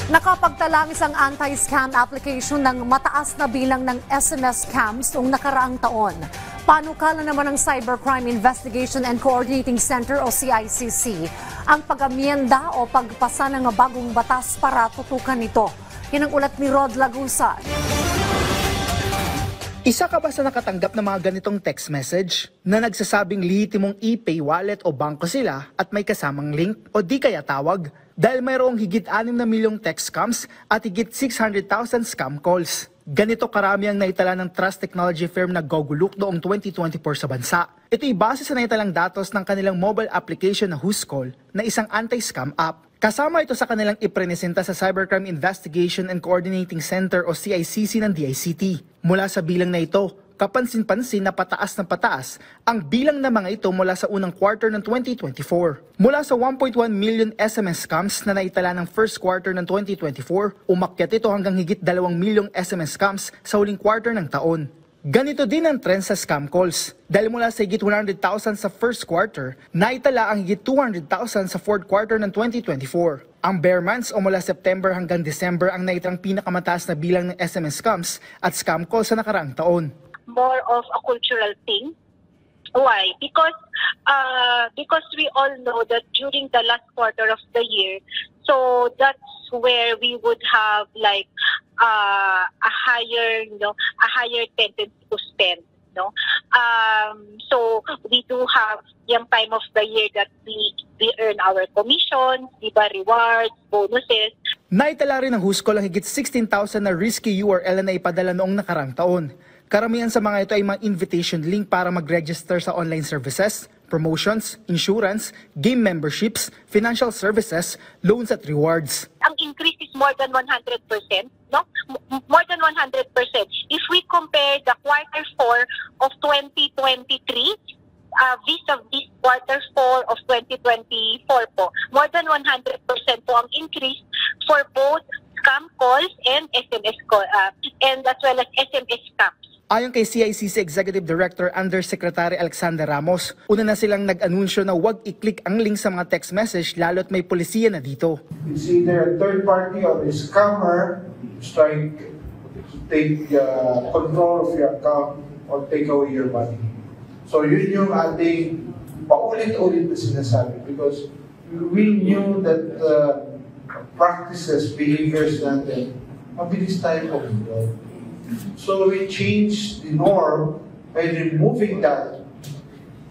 Nakapagtala ang isang anti-scam application ng mataas na bilang ng SMS scams noong nakaraang taon. Panukala naman ng Cybercrime Investigation and Coordinating Center o CICC ang pag-amyenda o pagpasa ng bagong batas para tutukan ito. Yan ang ulat ni Rod Lagusan. Isa ka ba sa nakatanggap ng mga ganitong text message na nagsasabing lehitimong e-pay wallet o bangko sila at may kasamang link o di kaya tawag? Dahil mayroong higit 6 na milyong text scams at higit 600,000 scam calls. Ganito karami ang naitala ng trust technology firm na Goguluk noong 2024 sa bansa. Ito'y base sa naitalang datos ng kanilang mobile application na Whoscall na isang anti-scam app. Kasama ito sa kanilang iprenesenta sa Cybercrime Investigation and Coordinating Center o CICC ng DICT. Mula sa bilang na ito, kapansin-pansin na pataas ang bilang ng mga ito mula sa unang quarter ng 2024. Mula sa 1.1 million SMS scams na naitala ng first quarter ng 2024, umakyat ito hanggang higit 2 milyong SMS scams sa huling quarter ng taon. Ganito din ang trend sa scam calls. Dahil mula sa higit 100,000 sa first quarter, naitala ang higit 200,000 sa fourth quarter ng 2024. Ang bare months o mula September hanggang December ang naitarang pinakamataas na bilang ng SMS scams at scam calls sa nakaraang taon. More of a cultural thing. Why? Because we all know that during the last quarter of the year, so that's where we would have like a higher tendency to spend. So we do have yung time of the year that we earn our commissions, diba, rewards, bonuses. Naitala rin ng Whoscall ang higit 16,000 na risky URL na ipadala noong nakaraang taon. Karamihan sa mga ito ay mga invitation link para mag-register sa online services, promotions, insurance, game memberships, financial services, loans at rewards. Ang increase is more than 100%, no? More than 100%. If we compare the quarter 4 of 2023 vis-a-vis quarter 4 of 2024 po, more than 100% po ang increase for both scam calls and SMS call, and as well as SMS scams. Ayon kay CICC Executive Director Undersecretary Alexander Ramos, una na silang nag-anunsyo na huwag i-click ang link sa mga text message lalo't may polisiya na dito. It's either a third party or a scammer who's trying to take control of your account or take away your money. So yun yung ating paulit-ulit na sinasabi because we knew that practices, behaviors natin, mabilis tayo pag-involve. So we changed the norm by removing that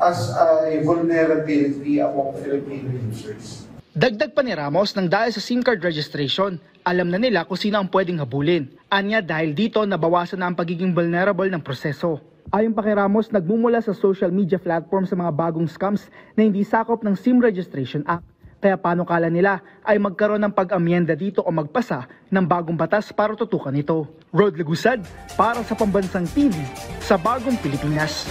as a vulnerability among Filipino users. Dagdag pa ni Ramos nang dahil sa SIM card registration, alam na nila kung sino ang pwedeng habulin. Anya dahil dito nabawasan na ang pagiging vulnerable ng proseso. Ayon pa kay Ramos, nagmumula sa social media platform sa mga bagong scams na hindi sakop ng SIM Registration Act. Kaya panukala nila ay magkaroon ng pag-amyenda dito o magpasa ng bagong batas para tutukan ito. Rod Lagusad para sa Pambansang TV sa Bagong Pilipinas.